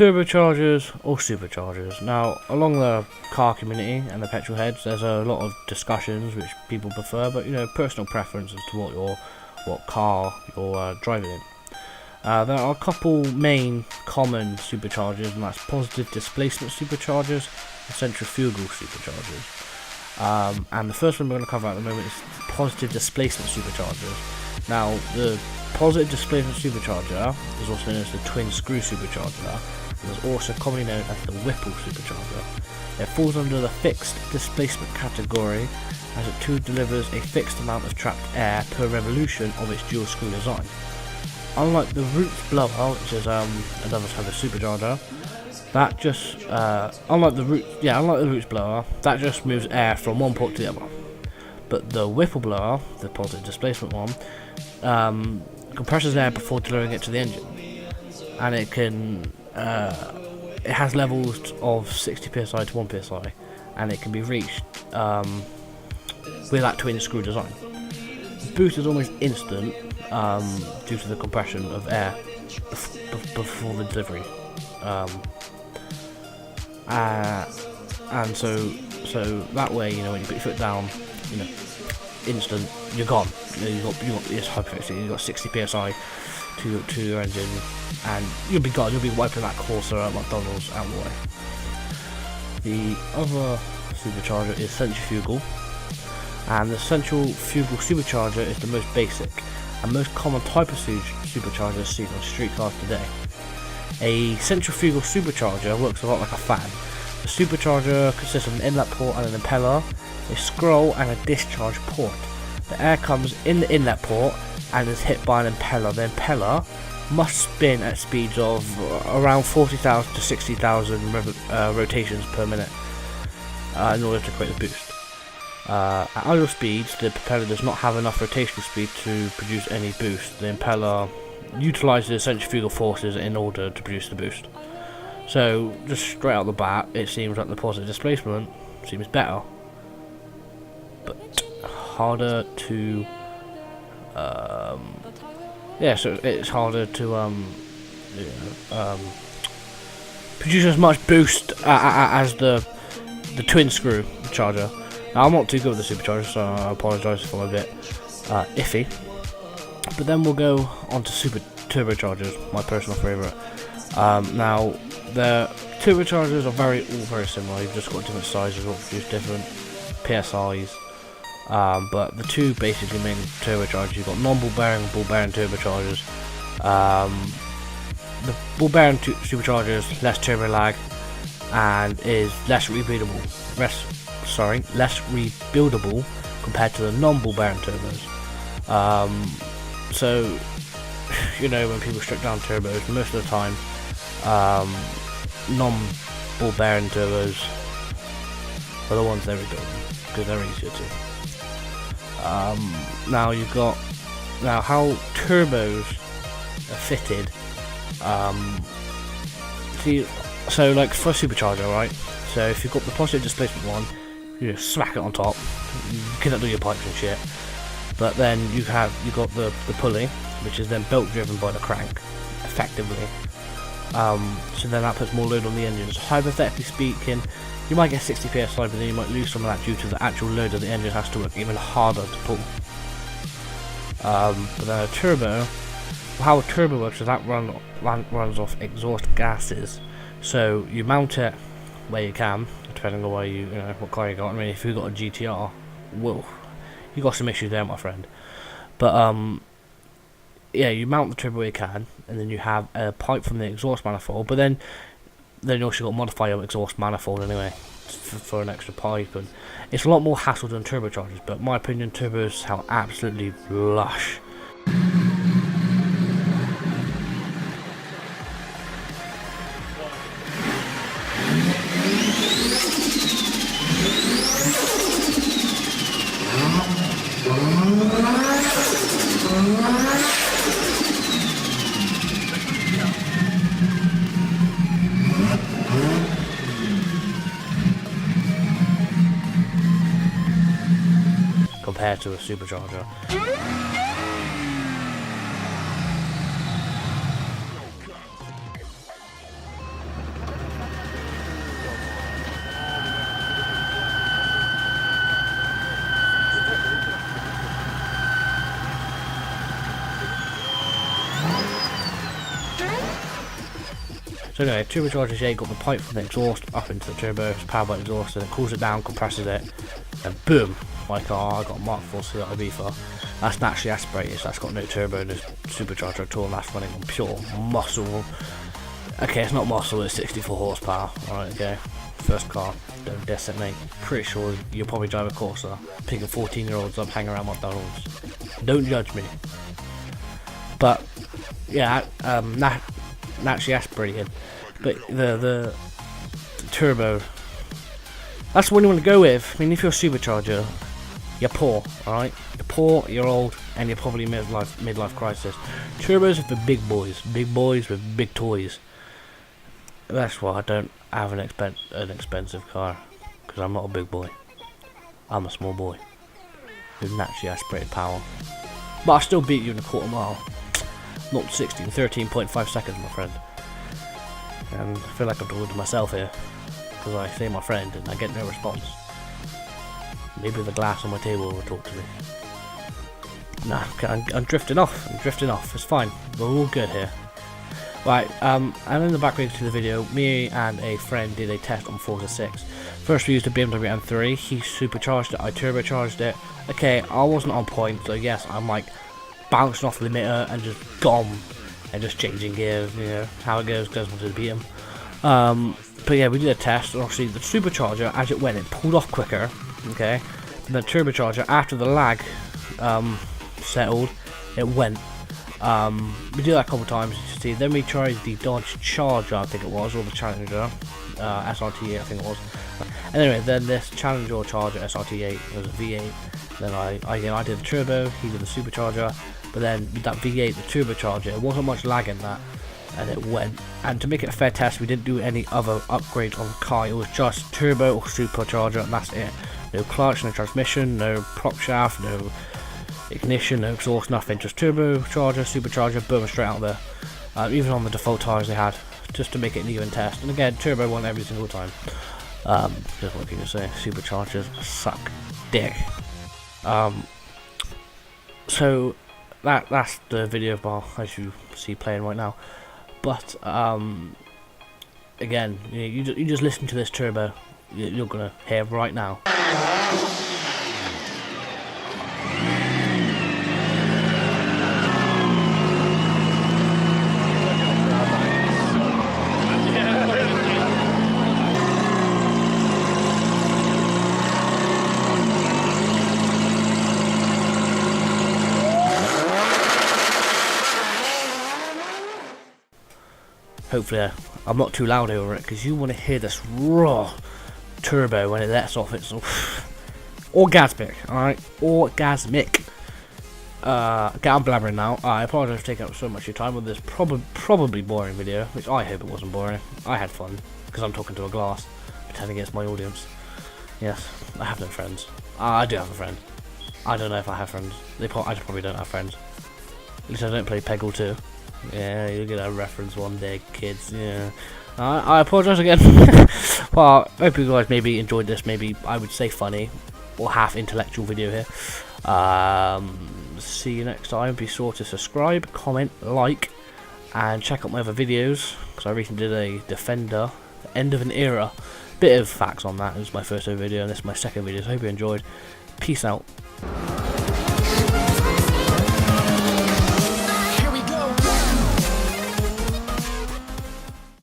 turbochargers or superchargers. Now, along the car community and the petrol heads, there's a lot of discussions which people prefer, but you know, personal preference as to what car you're driving in. There are a couple main common superchargers, and that's positive displacement superchargers and centrifugal superchargers. And the first one we're going to cover at the moment is positive displacement superchargers. Now, the positive displacement supercharger is also known as the twin screw supercharger, and is also commonly known as the Whipple supercharger. It falls under the fixed displacement category, as it too delivers a fixed amount of trapped air per revolution of its dual screw design. Unlike the Roots blower, which is another type of supercharger, that just unlike the Roots blower, that just moves air from one port to the other. But the Whipple blower, the positive displacement one, compresses air before delivering it to the engine, and it can it has levels of 60 psi to 1 psi, and it can be reached with that twin screw design. The boost is almost instant due to the compression of air before the delivery, and so that way, you know, when you put your foot down, you know, instant, you're gone. You know, you got this hyperfixing. You got 60 psi to your engine, and you'll be gone. You'll be wiping that Corsa at McDonald's out the way. The other supercharger is centrifugal, and the centrifugal supercharger is the most basic and most common type of supercharger seen on street cars today. A centrifugal supercharger works a lot like a fan. The supercharger consists of an inlet port and an impeller, a scroll and a discharge port. The air comes in the inlet port and is hit by an impeller. The impeller must spin at speeds of around 40,000 to 60,000 rotations per minute in order to create the boost. At idle speeds, the propeller does not have enough rotational speed to produce any boost. The impeller utilizes centrifugal forces in order to produce the boost. So, just straight out the bat, it seems like the positive displacement seems better, but harder to so it's harder to produce as much boost as the twin screw charger. Now, I'm not too good with the supercharger, so I apologise if I'm a bit iffy. But then we'll go on to super turbochargers, my personal favourite. Now, the turbochargers are all very similar. You've just got different sizes that produce different PSIs. But the two basically main turbochargers, you've got non-ball bearing and ball bearing turbochargers. The ball bearing superchargers less turbo lag and is less rebuildable compared to the non-ball bearing turbos. So, you know, when people strip down turbos, most of the time, non-ball bearing turbos are the ones they're rebuilding because they're easier to. Now how turbos are fitted. So like for a supercharger, right? So if you've got the positive displacement one, you just smack it on top. You cannot do your pipes and shit. But then you've got the pulley, which is then belt driven by the crank, effectively. So then that puts more load on the engine. So hypothetically speaking, you might get 60 psi, but then you might lose some of that due to the actual load that the engine has to work even harder to pull. But then a turbo, how a turbo works is that runs off exhaust gases. So you mount it where you can, depending on what car you got. I mean, if you've got a GTR, whoa, you got some issues there, my friend. But you mount the turbo where you can, and then you have a pipe from the exhaust manifold. But then you also got to modify your exhaust manifold anyway for an extra pipe, and it's a lot more hassle than turbochargers. But in my opinion, turbos sound absolutely lush. Compared to a supercharger. So anyway, turbocharger shake got the pipe from the exhaust up into the turbo, it's powered by the exhaust, and it cools it down, compresses it, and boom, my car, I got a Mark 4 CRV for. That's naturally aspirated, so that's got no turbo, no supercharger at all, and that's running on pure muscle. Okay, it's not muscle, it's 64 horsepower. Alright, okay. First car, don't diss it, mate. Pretty sure you'll probably drive a Corsa, picking 14-year-olds up, hanging around McDonald's. Don't judge me. But yeah, naturally aspirated. But the turbo, that's the one you want to go with. I mean, if you're a supercharger, you're poor, alright? You're poor, you're old, and you're probably midlife crisis. Turbos are for big boys with big toys. That's why I don't have an expensive car, because I'm not a big boy. I'm a small boy with naturally aspirated power. But I still beat you in a quarter mile. Not 16, 13.5 seconds, my friend. And I feel like I'm talking to myself here, because I say my friend and I get no response. Maybe the glass on my table will talk to me. Nah, I'm drifting off. It's fine. We're all good here. Right, and in the background to the video, me and a friend did a test on Forza 6. First we used a BMW M3, he supercharged it, I turbocharged it. Okay, I wasn't on point, so yes, I'm like bouncing off the emitter and just gone, and just changing gears, you know, how it goes until you beat him. But yeah, we did a test, and obviously the supercharger, as it went, it pulled off quicker, okay, and the turbocharger, after the lag settled, it went. We did that a couple of times, as you see. Then we tried the Dodge Charger, I think it was, or the Challenger, SRT8 I think it was. Anyway, then this Challenger or Charger SRT8 was a V8. Then I did the turbo, he did the supercharger, but then with that V8, the turbocharger, it wasn't much lag in that, and it went. And to make it a fair test, we didn't do any other upgrades on the car. It was just turbo or supercharger, and that's it. No clutch, no transmission, no prop shaft, no ignition, no exhaust, nothing, just turbocharger, supercharger, boom, straight out there. Even on the default tyres they had, just to make it an even test. And again, turbo won every single time. Just what can you say, superchargers suck dick. So that's the video bar, as you see playing right now. But again, you just listen to this turbo, you're gonna hear right now. Hopefully I'm not too loud over it, because you want to hear this raw turbo when it lets off. It's orgasmic, alright? Orgasmic. I'm blabbering now. I apologize for taking up so much of your time with this probably boring video, which I hope it wasn't boring. I had fun, because I'm talking to a glass, pretending it's my audience. Yes, I have no friends. I do have a friend. I don't know if I have friends. I probably don't have friends. At least I don't play Peggle 2. Yeah, you'll get a reference one day, kids. Yeah, I apologise again. Well, I hope you guys maybe enjoyed this. Maybe I would say funny or half intellectual video here. See you next time. Be sure to subscribe, comment, like, and check out my other videos, because I recently did a Defender, the end of an era. Bit of facts on that. It was my first ever video, and this is my second video. So I hope you enjoyed. Peace out.